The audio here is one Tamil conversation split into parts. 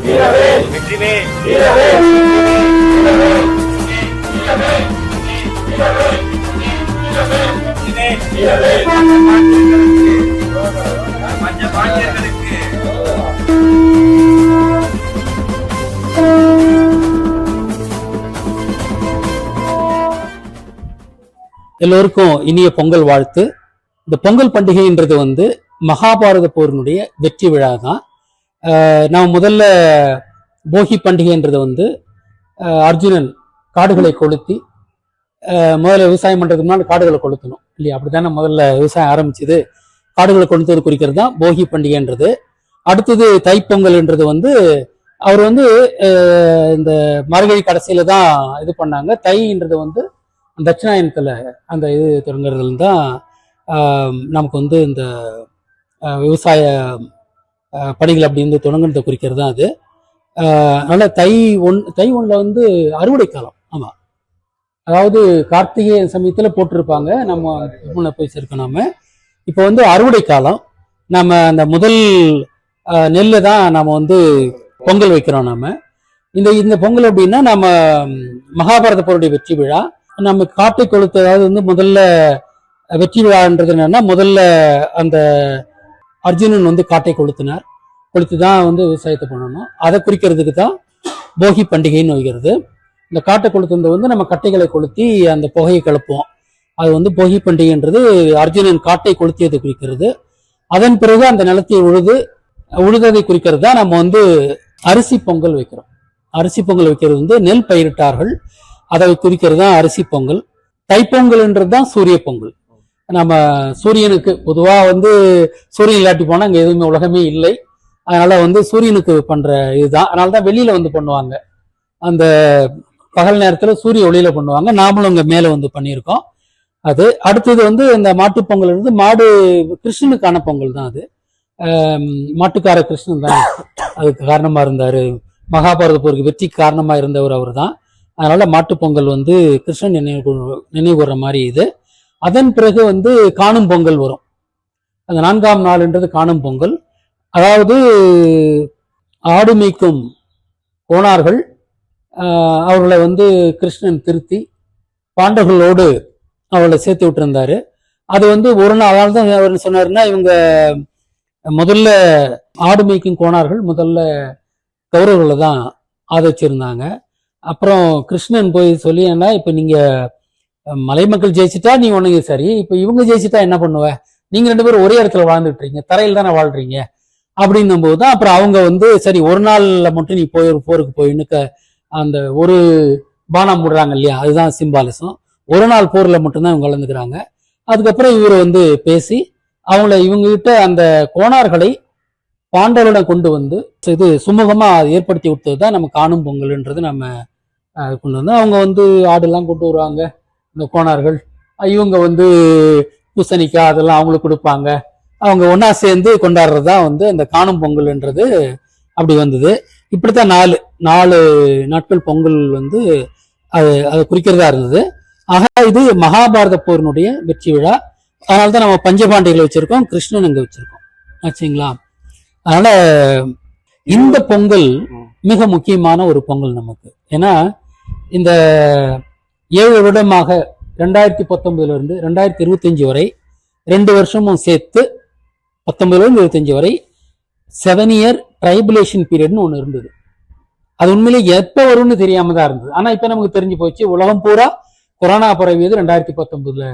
எல்லோருக்கும் இனிய பொங்கல் வாழ்த்து. இந்த பொங்கல் பண்டிகைன்றது வந்து மகாபாரத போரினுடைய வெற்றி விழா தான். நான் முதல்ல போகி பண்டிகைன்றது வந்து அர்ஜுனன் காடுகளை கொளுத்தி முதல்ல விவசாயம் பண்றதுக்கு முன்னாடி காடுகளை கொளுத்தணும் இல்லையா, அப்படித்தானே முதல்ல விவசாயம் ஆரம்பிச்சது. காடுகளை கொளுத்துவது குறிக்கிறது தான் போகி பண்டிகைன்றது. அடுத்தது தைப்பொங்கல்ன்றது வந்து அவர் வந்து இந்த மார்கழி கடைசியில தான் இது பண்ணாங்க. தைன்றது வந்து தட்சிணாயனத்துல அந்த இது தொடங்குறதுல தான் நமக்கு வந்து இந்த விவசாய பணிகள் அப்படி வந்து தொடங்குறதை குறிக்கிறது தான் அது. அதனால தை ஒன்றுல வந்து அறுவடை காலம். ஆமா, அதாவது கார்த்திகை சமயத்துல போட்டிருப்பாங்க, நம்ம போய் சேர்க்கணும். நாம இப்போ வந்து அறுவடை காலம். நம்ம அந்த முதல் நெல்லை தான் நாம வந்து பொங்கல் வைக்கிறோம். நாம இந்த பொங்கல் அப்படின்னா நம்ம மகாபாரத போருடைய வெற்றி விழா. நம்ம காட்டை கொளுத்து, அதாவது வந்து முதல்ல வெற்றி விழான்றது என்னன்னா, முதல்ல அந்த அர்ஜுனன் வந்து காட்டை கொளுத்து தான் வந்து விவசாயத்தை பண்ணணும். அதை குறிக்கிறதுக்கு தான் போகி பண்டிகைன்னு வைக்கிறது. இந்த காட்டை கொளுத்துறது வந்து நம்ம கட்டைகளை கொளுத்தி அந்த புகையை கிளப்புவோம். அது வந்து போகி பண்டிகைன்றது அர்ஜுனன் காட்டை கொளுத்தியதை குறிக்கிறது. அதன் பிறகு அந்த நிலத்தை உழுததை குறிக்கிறது தான் நம்ம வந்து அரிசி பொங்கல் வைக்கிறோம். அரிசி பொங்கல் வைக்கிறது வந்து நெல் பயிரிட்டார்கள், அதை குறிக்கிறது தான் அரிசி பொங்கல். தைப்பொங்கல்ன்றது தான் சூரிய பொங்கல். நம்ம சூரியனுக்கு பொதுவா வந்து சூரியன் இல்லாட்டி போனா அங்க எதுவுமே உலகமே இல்லை. அதனால வந்து சூரியனுக்கு பண்ற இதுதான். அதனாலதான் வெளியில வந்து பண்ணுவாங்க, அந்த பகல் நேரத்துல சூரிய ஒளியில பண்ணுவாங்க. நாமளும் அங்க மேல வந்து பண்ணியிருக்கோம். அது அடுத்தது வந்து இந்த மாட்டு பொங்கல் இருந்து மாடு கிருஷ்ணனுக்கான பொங்கல் தான் அது. மாட்டுக்கார கிருஷ்ணன் தான் அதுக்கு காரணமா இருந்தாரு. மகாபாரத போருக்கு வெற்றிக்கு காரணமா இருந்தவர் அவர் தான். அதனால மாட்டு பொங்கல் வந்து கிருஷ்ணன் நினைவு கூற மாதிரி இது. அதன் பிறகு வந்து காணும் பொங்கல் வரும். அந்த 4ஆம் நாள்ன்றது காணும் பொங்கல். அதாவது ஆடு மேய்க்கும் கோணார்கள் அவர்களை வந்து கிருஷ்ணன் திருத்தி பாண்டவர்களோடு அவளை சேர்த்து விட்டுருந்தாரு. அது வந்து ஒரு நாள், அதனால தான் அவர் சொன்னாருன்னா, இவங்க முதல்ல ஆடு மேய்க்கும் கோணார்கள் முதல்ல கௌரவர்களை தான் ஆதரிச்சிருந்தாங்க. அப்புறம் கிருஷ்ணன் போய் சொல்லி, ஏன்னா இப்ப நீங்க மலை மக்கள் ஜெயிச்சுட்டா நீ ஒண்ணுங்க சரி, இப்ப இவங்க ஜெயிச்சுட்டா என்ன பண்ணுவ, நீங்க 2 பேரும் ஒரே இடத்துல வாழ்ந்துட்டு இருக்கீங்க, தரையில் தானே வாழ்றீங்க அப்படின்னும் போதுதான் அப்புறம் அவங்க வந்து சரி ஒரு நாள்ல மட்டும் நீ போருக்கு போயின்னு அந்த ஒரு பானம் போடுறாங்க இல்லையா, அதுதான் சிம்பாலிசம். ஒரு நாள் போர்ல மட்டும்தான் இவங்க கலந்துக்கிறாங்க. அதுக்கப்புறம் இவர் வந்து பேசி இவங்க கிட்ட அந்த கோணார்களை பாண்டவரிடம் கொண்டு வந்து இது சுமூகமா ஏற்படுத்தி விட்டது தான் நம்ம காணும் பொங்கல்ன்றது நம்ம கொண்டு வந்து. அவங்க வந்து ஆடெல்லாம் கொண்டு வருவாங்க இந்த கோணார்கள். இவங்க வந்து பூசணிக்காய் அதெல்லாம் அவங்களுக்கு கொடுப்பாங்க. அவங்க ஒன்னா சேர்ந்து கொண்டாடுறதுதான் வந்து அந்த காணும் பொங்கல்ன்றது அப்படி வந்தது. இப்படித்தான் 4 நாட்கள் பொங்கல் வந்து அதை குறிக்கிறதா இருந்தது. ஆக இது மகாபாரத போரினுடைய வெற்றி விழா. அதனால்தான் நம்ம பஞ்சபாண்டிகளை வச்சிருக்கோம், கிருஷ்ணன் அங்க வச்சிருக்கோம் ஆச்சுங்களா. அதனால இந்த பொங்கல் மிக முக்கியமான ஒரு பொங்கல் நமக்கு. ஏன்னா இந்த 7 வருடமாக 2019 இருந்து 2025 வரை 2 வருஷமும் சேர்த்து 19 25 வரை 7 இயர் ட்ரைபுலேஷன் பீரியட்னு ஒண்ணு இருந்தது. அது உண்மையிலே எப்ப வரும்னு தெரியாம தான் இருந்தது. ஆனா இப்ப நமக்கு தெரிஞ்சு போச்சு. உலகம் பூரா கொரோனா பரவியது 2019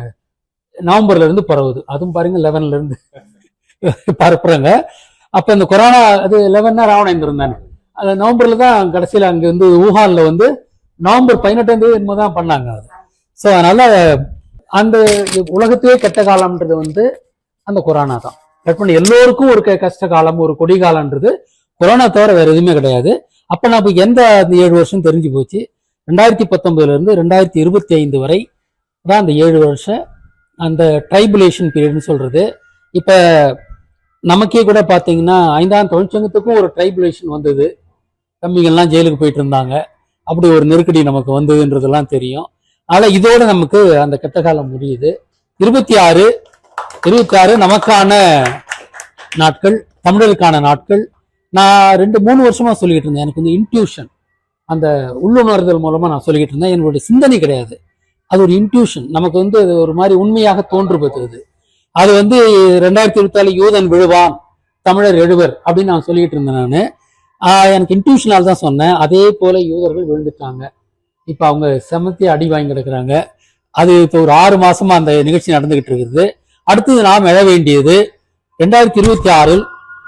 நவம்பர்ல இருந்து பரவுது. அதுவும் பாருங்க 11ல இருந்து பரப்புறாங்க. அப்ப இந்த கொரோனா அது 11 ராவணேந்திரன் தானே, அது நவம்பர்ல தான் கடைசியில அங்க வந்து ஊஹான்ல வந்து நவம்பர் 18ஆம் தேதி என்னதான் பண்ணாங்க அது. சோ அதனால அந்த உலகத்தையே கெட்ட காலம்ன்றது வந்து அந்த கொரோனா தான். எல்லோருக்கும் ஒரு கஷ்ட காலம், ஒரு கொடி காலம்ன்றது கொரோனா தவிர வேற எதுவுமே கிடையாது. அப்ப நமக்கு எந்த 7 வருஷம் தெரிஞ்சு போச்சு. 2019 இருந்து 2025 வரை தான் அந்த 7 வருஷம் அந்த ட்ரைபுலேஷன் பீரியட்னு சொல்றது. இப்ப நமக்கே கூட பாத்தீங்கன்னா 5ஆம் தொழிற்சங்கத்துக்கும் ஒரு ட்ரைபுலேஷன் வந்தது. தம்பிகள்லாம் ஜெயிலுக்கு போயிட்டு இருந்தாங்க, அப்படி ஒரு நெருக்கடி நமக்கு வந்ததுன்றதெல்லாம் தெரியும். ஆனா இதோட நமக்கு அந்த கெட்ட காலம் முடியுது. 26 நமக்கான நாட்கள், தமிழருக்கான நாட்கள். நான் 2-3 வருஷமா சொல்லிக்கிட்டு இருந்தேன். எனக்கு வந்து இன்ட்யூஷன், அந்த உள்ளுணர்தல் மூலமா நான் சொல்லிக்கிட்டு இருந்தேன். என்னுடைய சிந்தனை கிடையாது, அது ஒரு இன்ட்யூஷன். நமக்கு வந்து அது ஒரு மாதிரி உண்மையாக தோன்றுபடுது. அது வந்து 2024 யூதன் விழுவான் தமிழர் எழுவர் அப்படின்னு நான் சொல்லிட்டு இருந்தேன். நான் எனக்கு இன்ட்யூஷனால் தான் சொன்னேன். அதே போல யூதர்கள் விழுந்துட்டாங்க. இப்போ அவங்க செமத்தி அடி வாங்கி கிடக்குறாங்க. அது இப்போ ஒரு 6 மாசமா அந்த நிகழ்ச்சி நடந்துகிட்டு இருக்குது. அடுத்தது நாம் எழ வேண்டியது 2026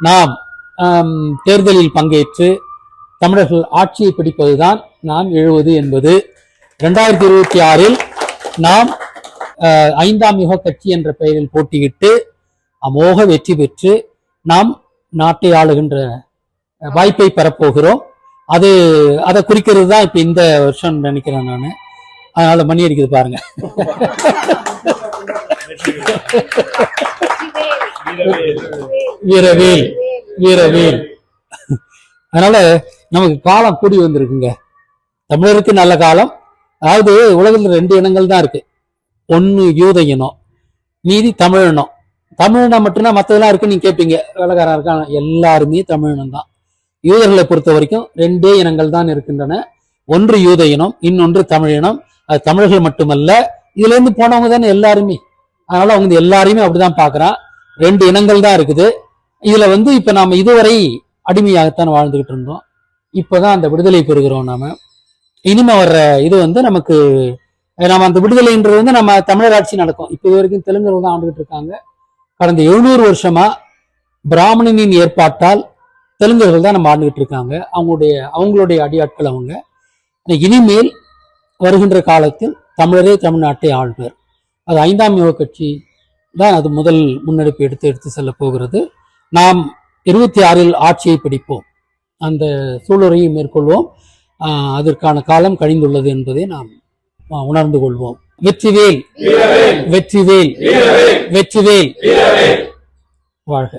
நாம் தேர்தலில் பங்கேற்று தமிழர்கள் ஆட்சியை பிடிப்பதுதான் நாம் எழுவது என்பது. 2026 நாம் 5ஆம் யுக கட்சி என்ற பெயரில் போட்டியிட்டு அமோக வெற்றி பெற்று நாம் நாட்டை ஆளுகின்ற வாய்ப்பை பெறப்போகிறோம். அதை குறிக்கிறது தான் இப்ப இந்த வருஷம் நினைக்கிறேன் நான். அதனால மணி அடிக்குது பாருங்க. வீரவேல் வீரவேல். அதனால நமக்கு காலம் கூடி வந்திருக்குங்க. தமிழருக்கு நல்ல காலம். அதாவது உலகத்துல 2 இனங்கள் தான் இருக்கு. ஒன்னு யூத இனம், மீதி தமிழினம். தமிழினம் மட்டும்தான் மற்றதெல்லாம் இருக்கு நீங்க கேட்பீங்க, வேலைக்காரன் இருக்காங்க. எல்லாருமே தமிழினம் தான். யூதர்களை பொறுத்த வரைக்கும் 2 இனங்கள் தான் இருக்கின்றன. ஒன்று யூத இனம், இன்னொன்று தமிழ் இனம். அது தமிழர்கள் மட்டுமல்ல, இதுல இருந்து போனவங்க தானே எல்லாருமே. அதனால அவங்க எல்லாரையுமே அப்படிதான் பாக்குறான். 2 இனங்கள் தான் இருக்குது. இதுல வந்து இப்ப நாம இதுவரை அடிமையாகத்தான் வாழ்ந்துகிட்டு இருந்தோம். இப்பதான் அந்த விடுதலை பெறுகிறோம் நாம. இனிமே வர்ற இது வந்து நமக்கு நம்ம அந்த விடுதலைன்றது வந்து நம்ம தமிழர் ஆட்சி நடக்கும். இப்ப இது வரைக்கும் தெலுங்கர்கள் தான் ஆண்டுகிட்டு இருக்காங்க. கடந்த 700 வருஷமா பிராமணனின் ஏற்பாட்டால் தெலுங்கர்கள் தான் நம்ம ஆண்டுகிட்டு இருக்காங்க. அவங்களுடைய அடியாட்கள் அவங்க. இனிமேல் வருகின்ற காலத்தில் தமிழரே தமிழ்நாட்டை ஆள்வர். அது 5ஆம் யுக கட்சி தான் அது முதல் முன்னெடுப்பு எடுத்து செல்ல போகிறது. நாம் 26 ஆட்சியை பிடிப்போம், அந்த சூளுரையை மேற்கொள்வோம். அதற்கான காலம் கழிந்துள்ளது என்பதை நாம் உணர்ந்து கொள்வோம். வெற்றிவேல் வெற்றிவேல் வெற்றிவேல் வாழ்க.